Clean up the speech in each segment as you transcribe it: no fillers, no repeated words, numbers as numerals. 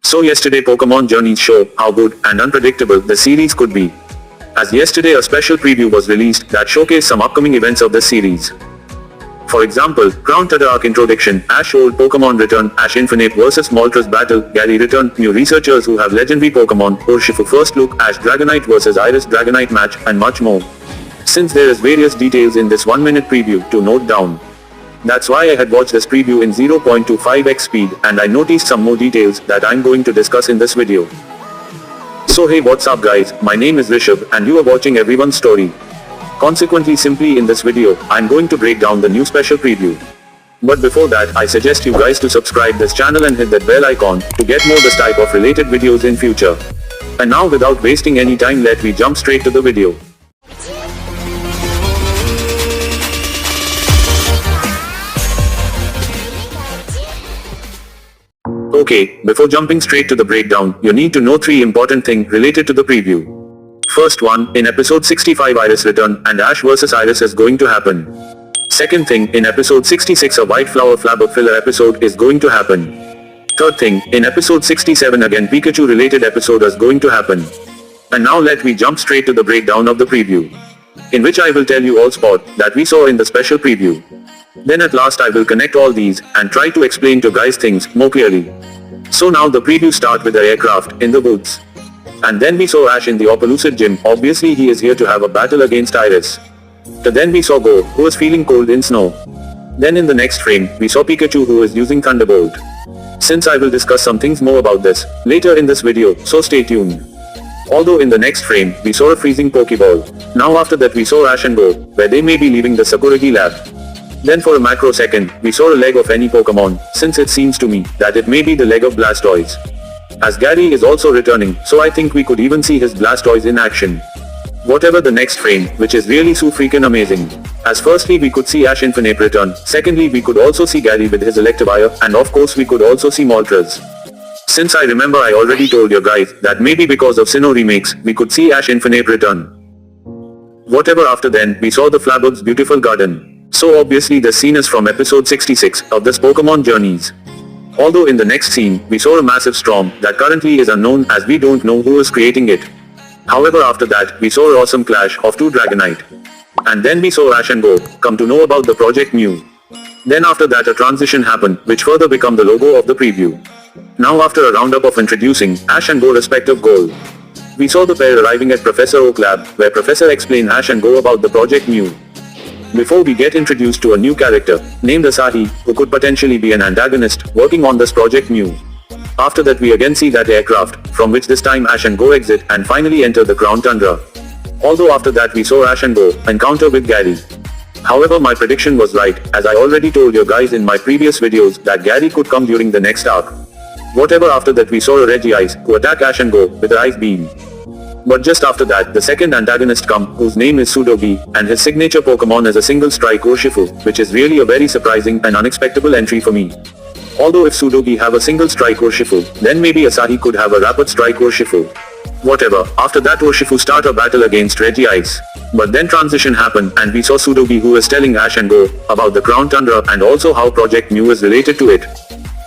So yesterday Pokemon Journeys show how good and unpredictable the series could be. As yesterday a special preview was released that showcased some upcoming events of the series. For example, Crown Tundra Arc Introduction, Ash Old Pokemon Return, Ash Infernape vs Moltres Battle, Gary Return, new researchers who have legendary Pokemon, Urshifu First Look, Ash Dragonite vs Iris Dragonite match, and much more. Since there is various details in this 1-minute preview to note down. That's why I had watched this preview in 0.25x speed, and I noticed some more details that I'm going to discuss in this video. So hey, what's up guys, my name is Rishabh and you are watching Everyone's Story. Consequently, simply in this video, I'm going to break down the new special preview. But before that, I suggest you guys to subscribe this channel and hit that bell icon to get more this type of related videos in future. And now without wasting any time, let me jump straight to the video. Okay, before jumping straight to the breakdown, you need to know 3 important things related to the preview. First one, in episode 65 Iris return and Ash vs Iris is going to happen. Second thing, in episode 66 a White Flower Flabber filler episode is going to happen. Third thing, in episode 67 again Pikachu related episode is going to happen. And now let me jump straight to the breakdown of the preview, in which I will tell you all spot that we saw in the special preview. Then at last I will connect all these and try to explain to guys things more clearly. So now the preview start with the aircraft in the woods. And then we saw Ash in the Opelucid gym, obviously he is here to have a battle against Iris. Then we saw Go, who is feeling cold in snow. Then in the next frame, we saw Pikachu who is using Thunderbolt. Since I will discuss some things more about this later in this video, so stay tuned. Although in the next frame, we saw a freezing Pokeball. Now after that we saw Ash and Go, where they may be leaving the Sakuragi lab. Then for a macro second, we saw a leg of any Pokemon, since it seems to me that it may be the leg of Blastoise. As Gary is also returning, so I think we could even see his Blastoise in action. Whatever the next frame, which is really so freaking amazing. As firstly we could see Ash Infernape return, secondly we could also see Gary with his Electivire, and of course we could also see Moltres. Since I remember I already told you guys that maybe because of Sinnoh remakes, we could see Ash Infernape return. Whatever after then, we saw the Flabber's beautiful garden. So obviously the scene is from episode 66 of this Pokemon Journeys. Although in the next scene, we saw a massive storm that currently is unknown as we don't know who is creating it. However after that, we saw an awesome clash of 2 Dragonite. And then we saw Ash and Go come to know about the Project Mew. Then after that a transition happened, which further became the logo of the preview. Now after a roundup of introducing Ash and Go respective goal, we saw the pair arriving at Professor Oak lab, where Professor explained Ash and Go about the Project Mew. Before we get introduced to a new character, named Asahi, who could potentially be an antagonist, working on this Project Mew. After that we again see that aircraft, from which this time Ash and Go exit and finally enter the Crown Tundra. Although after that we saw Ash and Go encounter with Gary. However my prediction was right, as I already told you guys in my previous videos that Gary could come during the next arc. Whatever after that we saw a Regice, who attack Ash and Go with the Ice Beam. But just after that the second antagonist come, whose name is Sudogi, and his signature Pokemon is a single strike Urshifu, which is really a very surprising and unexpected entry for me. Although if Sudogi have a single strike Urshifu, then maybe Asahi could have a rapid strike Urshifu. Whatever, after that Urshifu start a battle against Regice. But then transition happened and we saw Sudogi who is telling Ash and Go about the Crown Tundra and also how Project Mew is related to it.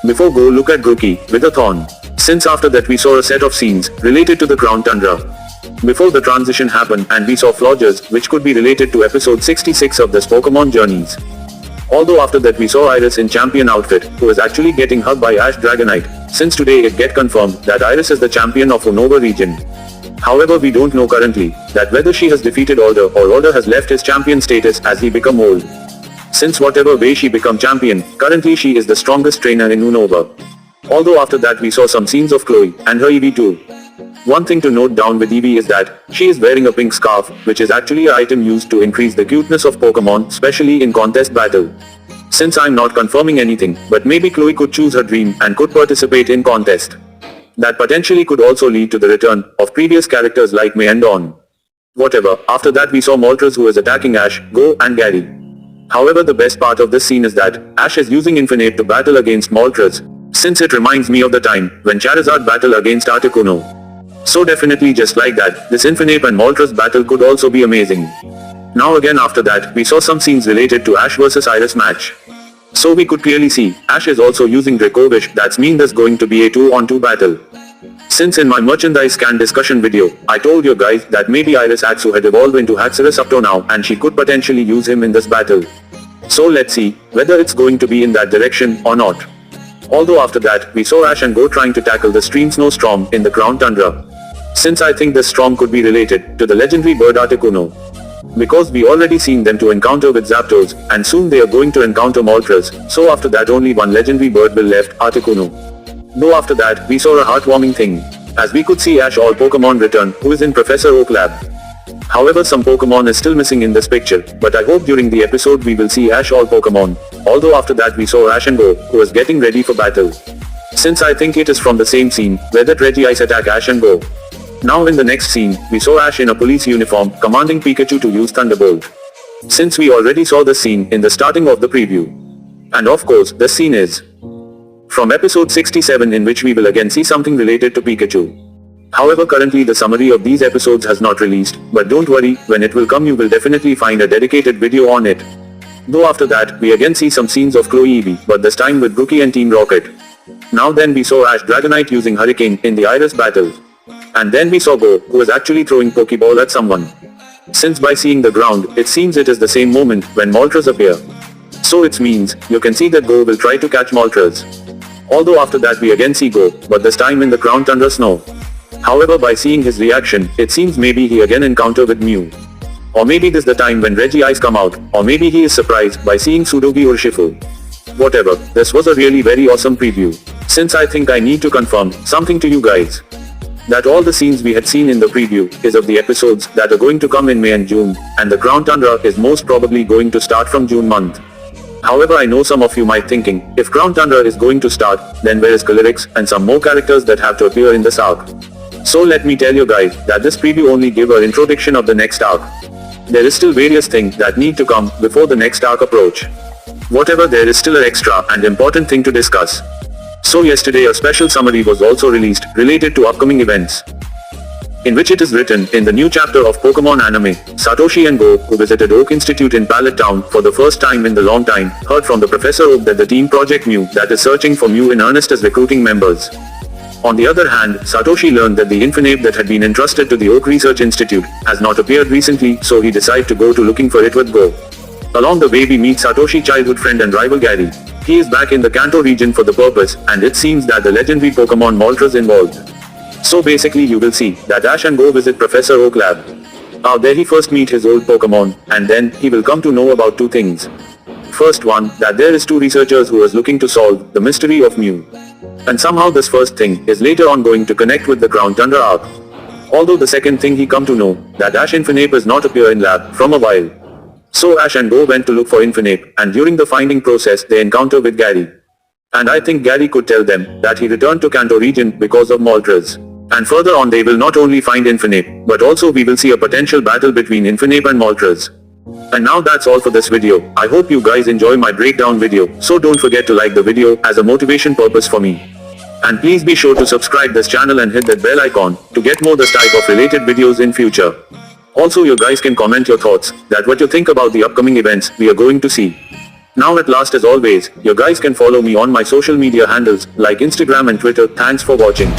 Before Go look at Grookey with a thorn. Since after that we saw a set of scenes related to the Crown Tundra. Before the transition happened and we saw Flogers, which could be related to episode 66 of this Pokemon Journeys. Although after that we saw Iris in champion outfit, who is actually getting hugged by Ash Dragonite, since today it get confirmed that Iris is the champion of Unova region. However we don't know currently, that whether she has defeated Alder or Alder has left his champion status as he become old. Since whatever way she become champion, currently she is the strongest trainer in Unova. Although after that we saw some scenes of Chloe, and her Eevee too. One thing to note down with Eevee is that, she is wearing a pink scarf, which is actually an item used to increase the cuteness of Pokemon, especially in contest battle. Since I'm not confirming anything, but maybe Chloe could choose her dream and could participate in contest. That potentially could also lead to the return of previous characters like May and Dawn. Whatever, after that we saw Moltres who is attacking Ash, Go and Gary. However the best part of this scene is that, Ash is using Infernape to battle against Moltres, since it reminds me of the time when Charizard battled against Articuno. So definitely just like that, this Infernape and Moltres battle could also be amazing. Now again after that, we saw some scenes related to Ash vs Iris match. So we could clearly see, Ash is also using Dracovish, that's mean there's going to be a 2-on-2 battle. Since in my merchandise scan discussion video, I told you guys that maybe Iris Axu had evolved into Haxorus up to now and she could potentially use him in this battle. So let's see whether it's going to be in that direction or not. Although after that, we saw Ash and Go trying to tackle the stream snowstorm in the ground tundra. Since I think this storm could be related to the legendary bird Articuno. Because we already seen them to encounter with Zapdos, and soon they are going to encounter Moltres, so after that only one legendary bird will left, Articuno. Though after that, we saw a heartwarming thing, as we could see Ash all Pokemon return, who is in Professor Oak lab. However, some Pokemon is still missing in this picture, but I hope during the episode we will see Ash all Pokemon. Although after that we saw Ash and Go, who is getting ready for battle. Since I think it is from the same scene, where that Regice attack Ash and Go. Now in the next scene, we saw Ash in a police uniform, commanding Pikachu to use Thunderbolt. Since we already saw the scene in the starting of the preview. And of course, the scene is from episode 67, in which we will again see something related to Pikachu. However, currently the summary of these episodes has not released, but don't worry, when it will come you will definitely find a dedicated video on it. Though after that, we again see some scenes of Chloe Eevee, but this time with Brookie and Team Rocket. Now then we saw Ash Dragonite using Hurricane in the Iris battle. And then we saw Go, who was actually throwing Pokeball at someone. Since by seeing the ground, it seems it is the same moment when Moltres appear. So it means, you can see that Go will try to catch Moltres. Although after that we again see Go, but this time in the ground tundra snow. However, by seeing his reaction, it seems maybe he again encounter with Mew. Or maybe this the time when Regice come out, or maybe he is surprised by seeing Sudogi Urshifu. Whatever, this was a really very awesome preview. Since I think I need to confirm something to you guys. That all the scenes we had seen in the preview is of the episodes that are going to come in May and June, and the ground tundra is most probably going to start from June month. However, I know some of you might thinking, if ground tundra is going to start, then where is Calyrex and some more characters that have to appear in this arc? So let me tell you guys that this preview only give an introduction of the next arc. There is still various things that need to come before the next arc approach. Whatever, there is still an extra and important thing to discuss. So yesterday a special summary was also released related to upcoming events, in which it is written in the new chapter of Pokemon anime, Satoshi and Go, who visited Oak Institute in Pallet Town for the first time in the long time, heard from the Professor Oak that the team Project Mew that is searching for Mew in earnest is recruiting members. On the other hand, Satoshi learned that the Infernape that had been entrusted to the Oak Research Institute has not appeared recently, so he decided to go to looking for it with Go. Along the way we meet Satoshi's childhood friend and rival Gary. He is back in the Kanto region for the purpose, and it seems that the legendary Pokemon Moltres involved. So basically you will see that Ash and Go visit Professor Oak lab. Out there he first meet his old Pokemon, and then he will come to know about two things. First one, that there is two researchers who is looking to solve the mystery of Mew. And somehow this first thing is later on going to connect with the ground tundra arc. Although the second thing he come to know, that Ash Infernape has not appeared in lab from a while. So Ash and Go went to look for Infernape, and during the finding process they encounter with Gary. And I think Gary could tell them that he returned to Kanto region because of Moltres. And further on they will not only find Infernape, but also we will see a potential battle between Infernape and Moltres. And now that's all for this video. I hope you guys enjoy my breakdown video, so don't forget to like the video as a motivation purpose for me. And please be sure to subscribe this channel and hit that bell icon to get more this type of related videos in future. Also you guys can comment your thoughts, that what you think about the upcoming events we are going to see. Now at last as always, you guys can follow me on my social media handles, like Instagram and Twitter. Thanks for watching.